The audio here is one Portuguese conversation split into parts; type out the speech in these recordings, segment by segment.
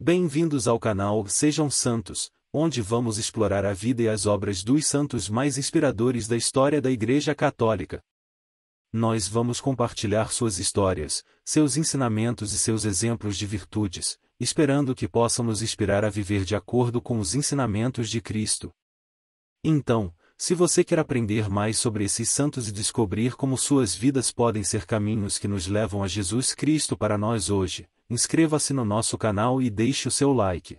Bem-vindos ao canal Sejam Santos, onde vamos explorar a vida e as obras dos santos mais inspiradores da história da Igreja Católica. Nós vamos compartilhar suas histórias, seus ensinamentos e seus exemplos de virtudes, esperando que possam nos inspirar a viver de acordo com os ensinamentos de Cristo. Então, se você quer aprender mais sobre esses santos e descobrir como suas vidas podem ser caminhos que nos levam a Jesus Cristo para nós hoje, inscreva-se no nosso canal e deixe o seu like.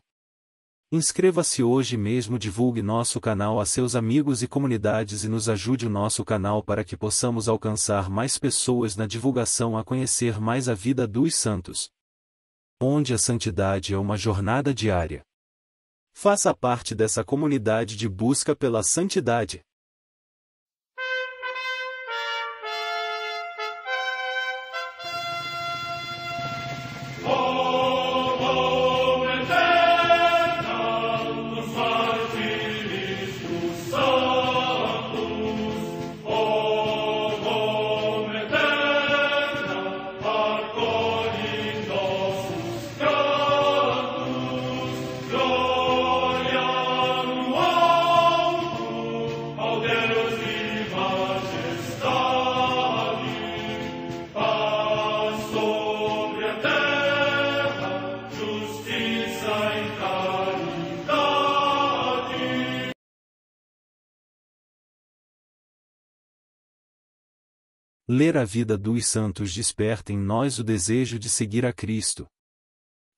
Inscreva-se hoje mesmo, divulgue nosso canal a seus amigos e comunidades e nos ajude o nosso canal para que possamos alcançar mais pessoas na divulgação a conhecer mais a vida dos santos. Onde a santidade é uma jornada diária. Faça parte dessa comunidade de busca pela santidade. Ler a vida dos santos desperta em nós o desejo de seguir a Cristo.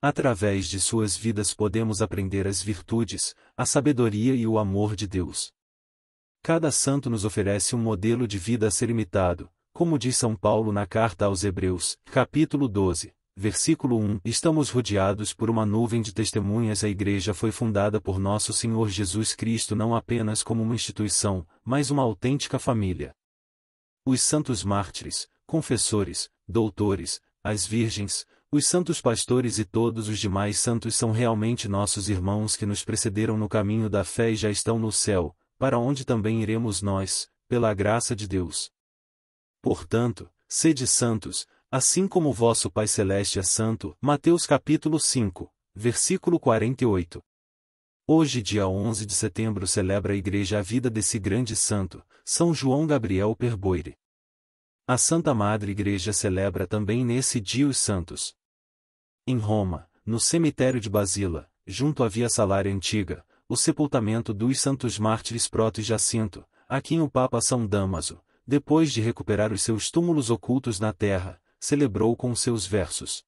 Através de suas vidas podemos aprender as virtudes, a sabedoria e o amor de Deus. Cada santo nos oferece um modelo de vida a ser imitado, como diz São Paulo na carta aos Hebreus, capítulo 12, versículo 1. Estamos rodeados por uma nuvem de testemunhas. A Igreja foi fundada por nosso Senhor Jesus Cristo não apenas como uma instituição, mas uma autêntica família. Os santos mártires, confessores, doutores, as virgens, os santos pastores e todos os demais santos são realmente nossos irmãos que nos precederam no caminho da fé e já estão no céu, para onde também iremos nós, pela graça de Deus. Portanto, sede santos, assim como o vosso Pai Celeste é santo. Mateus capítulo 5, versículo 48. Hoje, dia 11 de setembro, celebra a Igreja a vida desse grande santo, São João Gabriel Perboire. A Santa Madre Igreja celebra também nesse dia os santos. Em Roma, no cemitério de Basília, junto à Via Salária Antiga, o sepultamento dos santos mártires Proto e Jacinto, a quem o Papa São Damaso, depois de recuperar os seus túmulos ocultos na terra, celebrou com seus versos.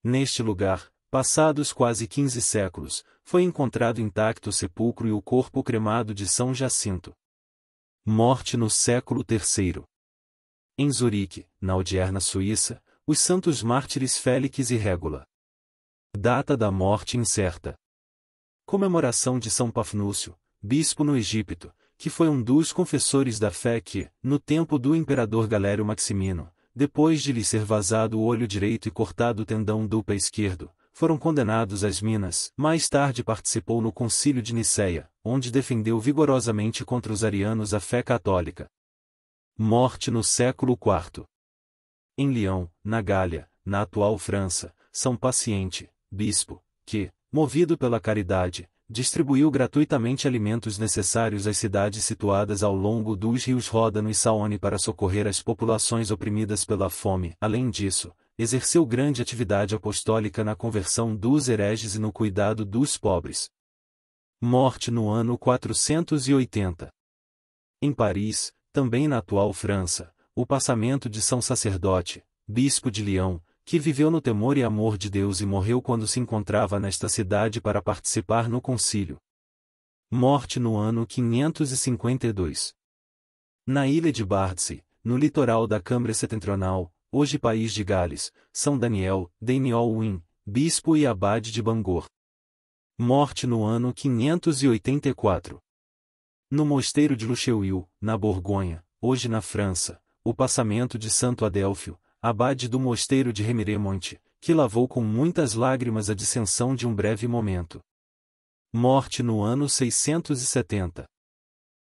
Neste lugar, passados quase 15 séculos, foi encontrado intacto o sepulcro e o corpo cremado de São Jacinto. Morte no século III. Em Zurique, na odierna Suíça, os santos mártires Félix e Régula. Data da morte incerta. Comemoração de São Pafnúcio, bispo no Egito, que foi um dos confessores da fé que, no tempo do imperador Galério Maximino, depois de lhe ser vazado o olho direito e cortado o tendão do pé esquerdo, foram condenados às minas. Mais tarde participou no Concílio de Nicéia, onde defendeu vigorosamente contra os arianos a fé católica. Morte no século IV. Em Lyon, na Gália, na atual França, São Paciente, bispo, que, movido pela caridade, distribuiu gratuitamente alimentos necessários às cidades situadas ao longo dos rios Ródano e Saône para socorrer as populações oprimidas pela fome. Além disso, exerceu grande atividade apostólica na conversão dos hereges e no cuidado dos pobres. Morte no ano 480. Em Paris, também na atual França, o passamento de São Sacerdote, bispo de Lyon, que viveu no temor e amor de Deus e morreu quando se encontrava nesta cidade para participar no concílio. Morte no ano 552. Na ilha de Bardsey, no litoral da Câmara Setentrional, hoje país de Gales, São Daniel, Daniel Wynne, bispo e abade de Bangor. Morte no ano 584. No mosteiro de Lucheuil, na Borgonha, hoje na França, o passamento de Santo Adélfio, abade do mosteiro de Remiremont, que lavou com muitas lágrimas a dissensão de um breve momento. Morte no ano 670.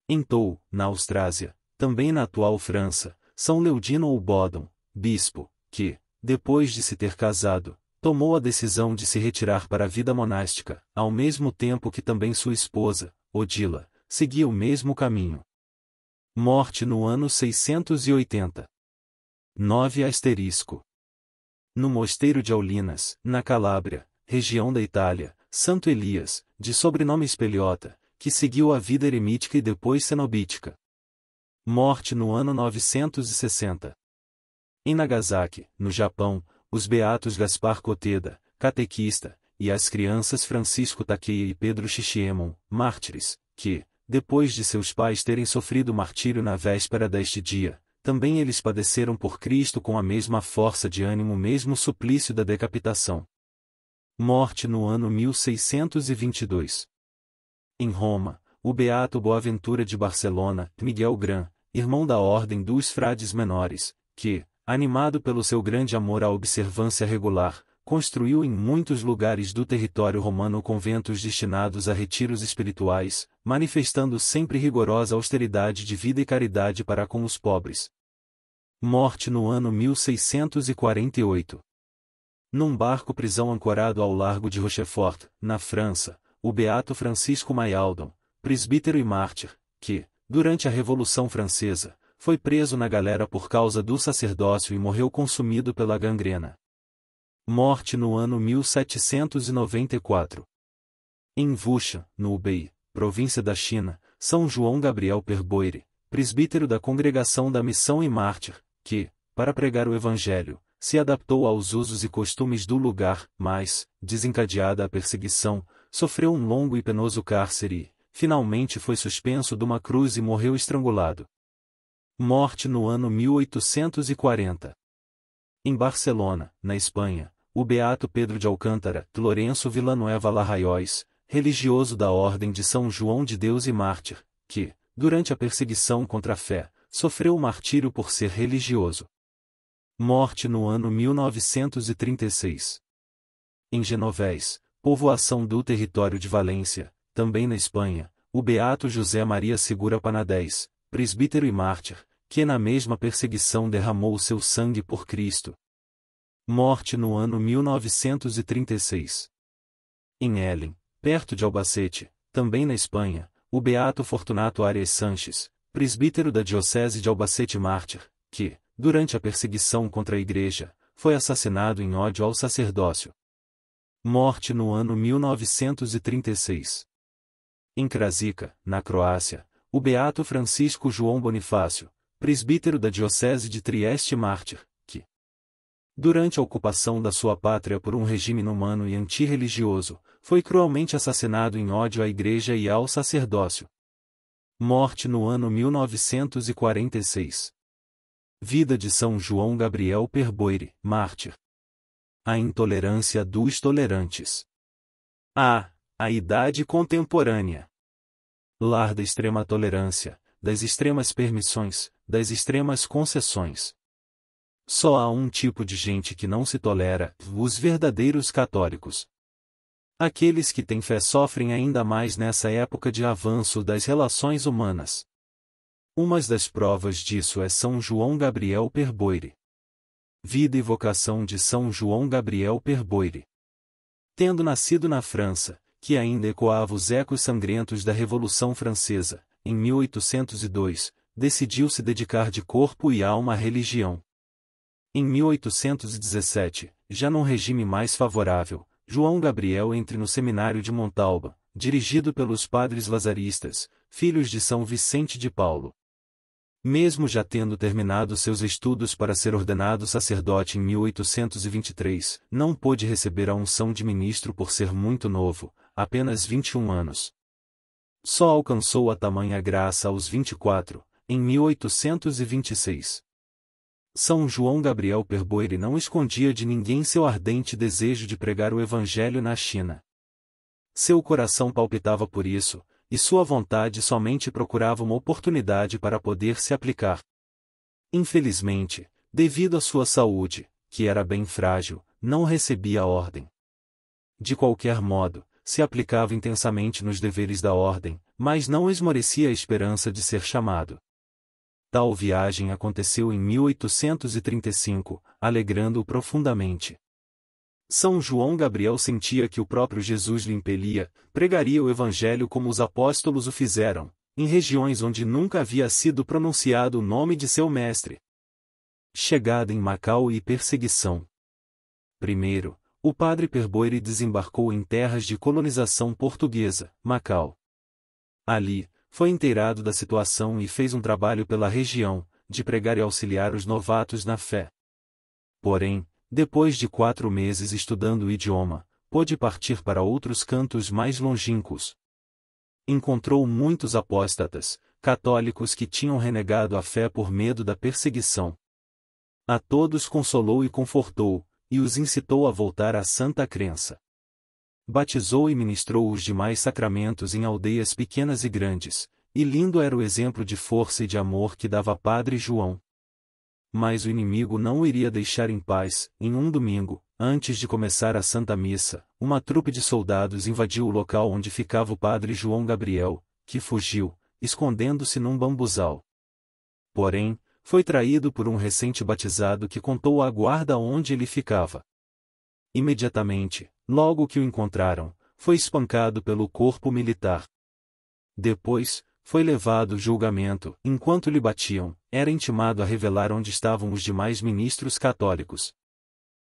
Em Toul, na Austrásia, também na atual França, São Leudino ou Bodon, bispo, que, depois de se ter casado, tomou a decisão de se retirar para a vida monástica, ao mesmo tempo que também sua esposa, Odila, seguia o mesmo caminho. Morte no ano 680. 9 asterisco. No mosteiro de Aulinas, na Calábria, região da Itália, Santo Elias, de sobrenome Espeliota, que seguiu a vida eremítica e depois cenobítica. Morte no ano 960. Em Nagasaki, no Japão, os beatos Gaspar Koteda, catequista, e as crianças Francisco Takeia e Pedro Shishiemon, mártires, que, depois de seus pais terem sofrido martírio na véspera deste dia, também eles padeceram por Cristo com a mesma força de ânimo mesmo suplício da decapitação. Morte no ano 1622. Em Roma, o beato Boaventura de Barcelona, Miguel Gran, irmão da Ordem dos Frades Menores, que, animado pelo seu grande amor à observância regular, construiu em muitos lugares do território romano conventos destinados a retiros espirituais, manifestando sempre rigorosa austeridade de vida e caridade para com os pobres. Morte no ano 1648. Num barco-prisão ancorado ao largo de Rochefort, na França, o beato Francisco Maialdon, presbítero e mártir, que, durante a Revolução Francesa, foi preso na galera por causa do sacerdócio e morreu consumido pela gangrena. Morte no ano 1794. Em Wuxia, no Hubei, província da China, São João Gabriel Perboire, presbítero da Congregação da Missão e mártir, que, para pregar o Evangelho, se adaptou aos usos e costumes do lugar, mas, desencadeada a perseguição, sofreu um longo e penoso cárcere e, finalmente foi suspenso de uma cruz e morreu estrangulado. Morte no ano 1840. Em Barcelona, na Espanha, o beato Pedro de Alcântara, Lourenço Villanueva Larraiois, religioso da Ordem de São João de Deus e mártir, que, durante a perseguição contra a fé, sofreu o martírio por ser religioso. Morte no ano 1936. Em Genovés, povoação do território de Valência, também na Espanha, o beato José Maria Segura Panadés, presbítero e mártir, que na mesma perseguição derramou o seu sangue por Cristo. Morte no ano 1936. Em Elen, perto de Albacete, também na Espanha, o beato Fortunato Arias Sanches, presbítero da Diocese de Albacete mártir, que, durante a perseguição contra a Igreja, foi assassinado em ódio ao sacerdócio. Morte no ano 1936. Em Krasica, na Croácia, o beato Francisco João Bonifácio, presbítero da Diocese de Trieste mártir, que, durante a ocupação da sua pátria por um regime inumano e antirreligioso, foi cruelmente assassinado em ódio à Igreja e ao sacerdócio. Morte no ano 1946. Vida de São João Gabriel Perboire, mártir. A intolerância dos tolerantes. A idade contemporânea. Lar da extrema tolerância, das extremas permissões, das extremas concessões. Só há um tipo de gente que não se tolera, os verdadeiros católicos. Aqueles que têm fé sofrem ainda mais nessa época de avanço das relações humanas. Uma das provas disso é São João Gabriel Perboire. Vida e vocação de São João Gabriel Perboire. Tendo nascido na França, que ainda ecoava os ecos sangrentos da Revolução Francesa, em 1802, decidiu se dedicar de corpo e alma à religião. Em 1817, já num regime mais favorável, João Gabriel entra no seminário de Montalba, dirigido pelos padres lazaristas, filhos de São Vicente de Paulo. Mesmo já tendo terminado seus estudos para ser ordenado sacerdote em 1823, não pôde receber a unção de ministro por ser muito novo, apenas 21 anos. Só alcançou a tamanha graça aos 24, em 1826. São João Gabriel Perboire não escondia de ninguém seu ardente desejo de pregar o Evangelho na China. Seu coração palpitava por isso, e sua vontade somente procurava uma oportunidade para poder se aplicar. Infelizmente, devido à sua saúde, que era bem frágil, não recebia a ordem. De qualquer modo, se aplicava intensamente nos deveres da ordem, mas não esmorecia a esperança de ser chamado. Tal viagem aconteceu em 1835, alegrando-o profundamente. São João Gabriel sentia que o próprio Jesus lhe impelia, pregaria o Evangelho como os apóstolos o fizeram, em regiões onde nunca havia sido pronunciado o nome de seu mestre. Chegada em Macau e perseguição. Primeiro, o padre Perboire desembarcou em terras de colonização portuguesa, Macau. Ali, foi inteirado da situação e fez um trabalho pela região, de pregar e auxiliar os novatos na fé. Porém, depois de 4 meses estudando o idioma, pôde partir para outros cantos mais longínquos. Encontrou muitos apóstatas, católicos que tinham renegado a fé por medo da perseguição. A todos consolou e confortou, e os incitou a voltar à santa crença. Batizou e ministrou os demais sacramentos em aldeias pequenas e grandes, e lindo era o exemplo de força e de amor que dava Padre João. Mas o inimigo não o iria deixar em paz. Em um domingo, antes de começar a Santa Missa, uma trupe de soldados invadiu o local onde ficava o Padre João Gabriel, que fugiu, escondendo-se num bambuzal. Porém, foi traído por um recente-batizado que contou à guarda onde ele ficava. Imediatamente, logo que o encontraram, foi espancado pelo corpo militar. Depois, foi levado ao julgamento. Enquanto lhe batiam, era intimado a revelar onde estavam os demais ministros católicos.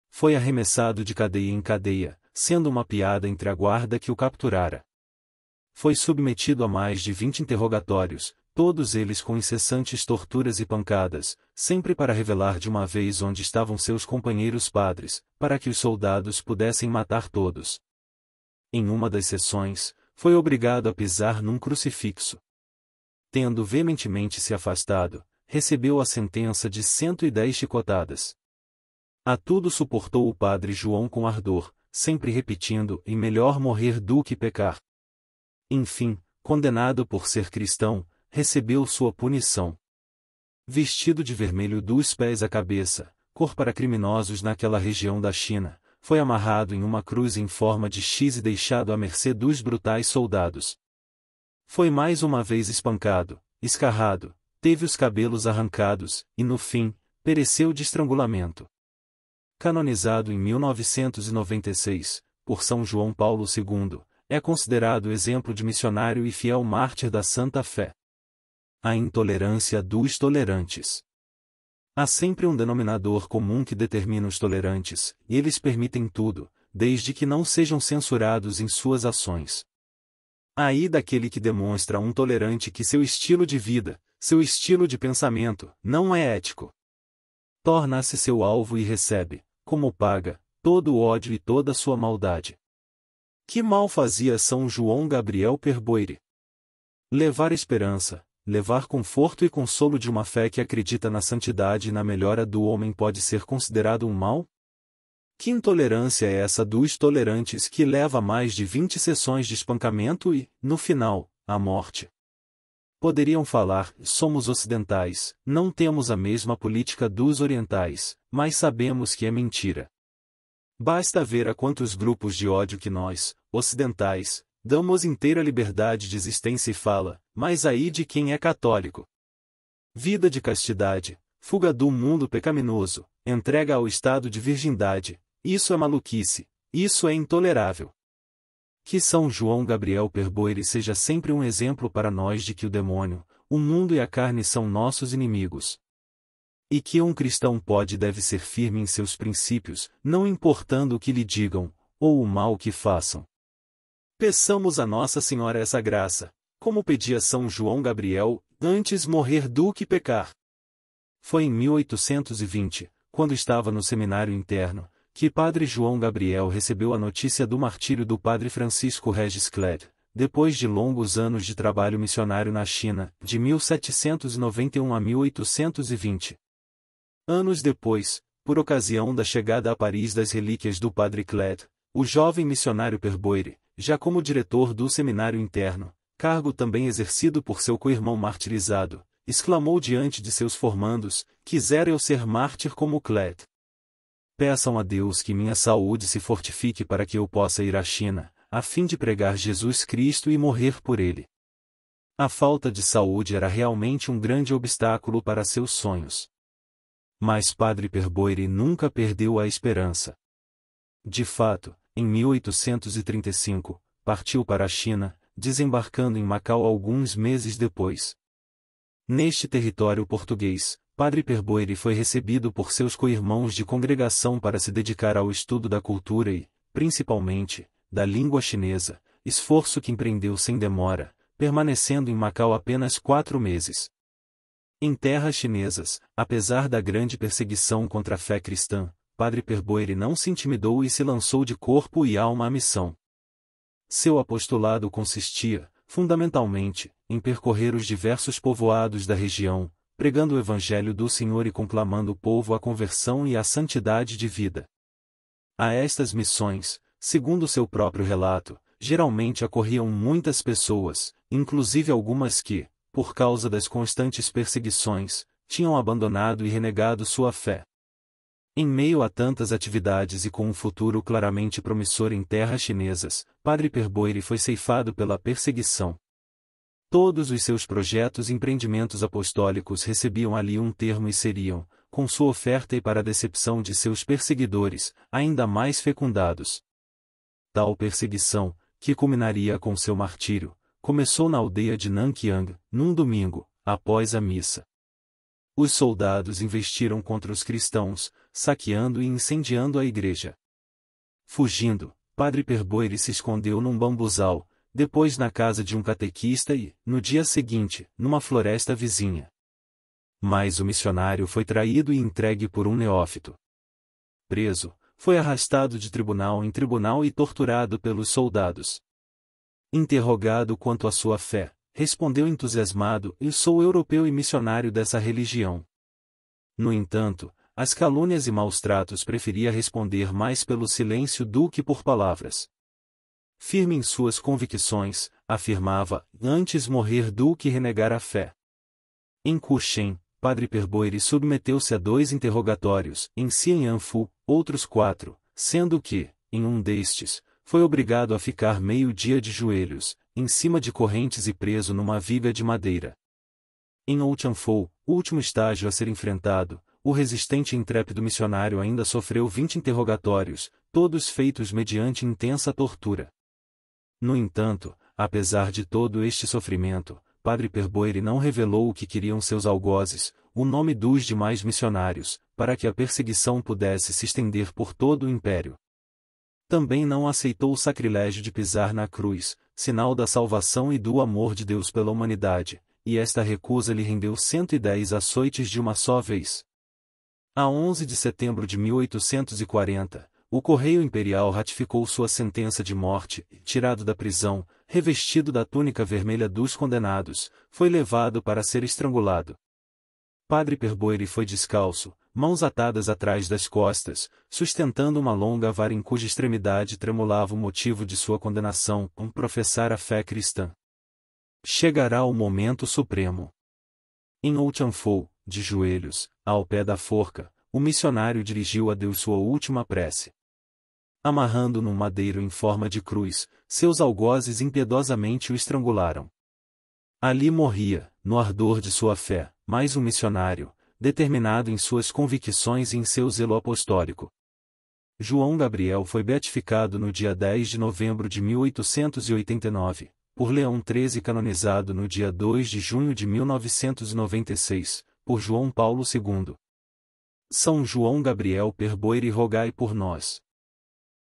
Foi arremessado de cadeia em cadeia, sendo uma piada entre a guarda que o capturara. Foi submetido a mais de 20 interrogatórios, todos eles com incessantes torturas e pancadas, sempre para revelar de uma vez onde estavam seus companheiros padres, para que os soldados pudessem matar todos. Em uma das sessões, foi obrigado a pisar num crucifixo. Tendo veementemente se afastado, recebeu a sentença de 110 chicotadas. A tudo suportou o Padre João com ardor, sempre repetindo: "É melhor morrer do que pecar". Enfim, condenado por ser cristão, recebeu sua punição. Vestido de vermelho dos pés à cabeça, cor para criminosos naquela região da China, foi amarrado em uma cruz em forma de X e deixado à mercê dos brutais soldados. Foi mais uma vez espancado, escarrado, teve os cabelos arrancados, e no fim, pereceu de estrangulamento. Canonizado em 1996, por São João Paulo II, é considerado exemplo de missionário e fiel mártir da Santa Fé. A intolerância dos tolerantes. Há sempre um denominador comum que determina os tolerantes, e eles permitem tudo, desde que não sejam censurados em suas ações. Aí daquele que demonstra a um tolerante que seu estilo de vida, seu estilo de pensamento, não é ético. Torna-se seu alvo e recebe, como paga, todo o ódio e toda a sua maldade. Que mal fazia São João Gabriel Perboire? Levar esperança, levar conforto e consolo de uma fé que acredita na santidade e na melhora do homem pode ser considerado um mal? Que intolerância é essa dos tolerantes que leva a mais de 20 sessões de espancamento e, no final, a morte? Poderiam falar: somos ocidentais, não temos a mesma política dos orientais, mas sabemos que é mentira. Basta ver a quantos grupos de ódio que nós, ocidentais, damos inteira liberdade de existência e fala, mas aí de quem é católico. Vida de castidade, fuga do mundo pecaminoso, entrega ao estado de virgindade, isso é maluquice, isso é intolerável. Que São João Gabriel Perboire seja sempre um exemplo para nós de que o demônio, o mundo e a carne são nossos inimigos. E que um cristão pode e deve ser firme em seus princípios, não importando o que lhe digam, ou o mal que façam. Peçamos a Nossa Senhora essa graça, como pedia São João Gabriel, antes morrer do que pecar. Foi em 1820, quando estava no seminário interno, que Padre João Gabriel recebeu a notícia do martírio do Padre Francisco Regis Clerc, depois de longos anos de trabalho missionário na China, de 1791 a 1820. Anos depois, por ocasião da chegada a Paris das relíquias do Padre Clerc, o jovem missionário Perboire, já como diretor do seminário interno, cargo também exercido por seu co-irmão martirizado, exclamou diante de seus formandos: "Quisera eu ser mártir como Clerc. Peçam a Deus que minha saúde se fortifique para que eu possa ir à China, a fim de pregar Jesus Cristo e morrer por ele." A falta de saúde era realmente um grande obstáculo para seus sonhos. Mas Padre Perboire nunca perdeu a esperança. De fato, em 1835, partiu para a China, desembarcando em Macau alguns meses depois. Neste território português, Padre Perboire foi recebido por seus co-irmãos de congregação para se dedicar ao estudo da cultura e, principalmente, da língua chinesa, esforço que empreendeu sem demora, permanecendo em Macau apenas 4 meses. Em terras chinesas, apesar da grande perseguição contra a fé cristã, Padre Perboire não se intimidou e se lançou de corpo e alma à missão. Seu apostolado consistia, fundamentalmente, em percorrer os diversos povoados da região, pregando o Evangelho do Senhor e conclamando o povo à conversão e à santidade de vida. A estas missões, segundo seu próprio relato, geralmente acorriam muitas pessoas, inclusive algumas que, por causa das constantes perseguições, tinham abandonado e renegado sua fé. Em meio a tantas atividades e com um futuro claramente promissor em terras chinesas, Padre Perboire foi ceifado pela perseguição. Todos os seus projetos e empreendimentos apostólicos recebiam ali um termo e seriam, com sua oferta e para a decepção de seus perseguidores, ainda mais fecundados. Tal perseguição, que culminaria com seu martírio, começou na aldeia de Nanqiang, num domingo, após a missa. Os soldados investiram contra os cristãos, saqueando e incendiando a igreja. Fugindo, Padre Perboire se escondeu num bambuzal, depois na casa de um catequista e, no dia seguinte, numa floresta vizinha. Mas o missionário foi traído e entregue por um neófito. Preso, foi arrastado de tribunal em tribunal e torturado pelos soldados. Interrogado quanto à sua fé, respondeu entusiasmado: "Eu sou europeu e missionário dessa religião." No entanto, as calúnias e maus tratos preferia responder mais pelo silêncio do que por palavras. Firme em suas convicções, afirmava, antes morrer do que renegar a fé. Em Kuchen, Padre Perboire submeteu-se a 2 interrogatórios, em Xianfu, outros 4, sendo que, em um destes, foi obrigado a ficar meio dia de joelhos, em cima de correntes e preso numa viga de madeira. Em Outjanfou, último estágio a ser enfrentado, o resistente e intrépido missionário ainda sofreu 20 interrogatórios, todos feitos mediante intensa tortura. No entanto, apesar de todo este sofrimento, Padre Perboire não revelou o que queriam seus algozes, o nome dos demais missionários, para que a perseguição pudesse se estender por todo o império. Também não aceitou o sacrilégio de pisar na cruz, sinal da salvação e do amor de Deus pela humanidade, e esta recusa lhe rendeu 110 açoites de uma só vez. A 11 de setembro de 1840, o Correio Imperial ratificou sua sentença de morte e, tirado da prisão, revestido da túnica vermelha dos condenados, foi levado para ser estrangulado. Padre Perboire foi descalço, mãos atadas atrás das costas, sustentando uma longa vara em cuja extremidade tremulava o motivo de sua condenação, professar a fé cristã. Chegará o momento supremo. Em Outjanfou, de joelhos, ao pé da forca, o missionário dirigiu a Deus sua última prece. Amarrando num madeiro em forma de cruz, seus algozes impiedosamente o estrangularam. Ali morria, no ardor de sua fé, mais um missionário, determinado em suas convicções e em seu zelo apostólico. João Gabriel foi beatificado no dia 10 de novembro de 1889, por Leão XIII e canonizado no dia 2 de junho de 1996, por João Paulo II. São João Gabriel Perboire, rogai por nós.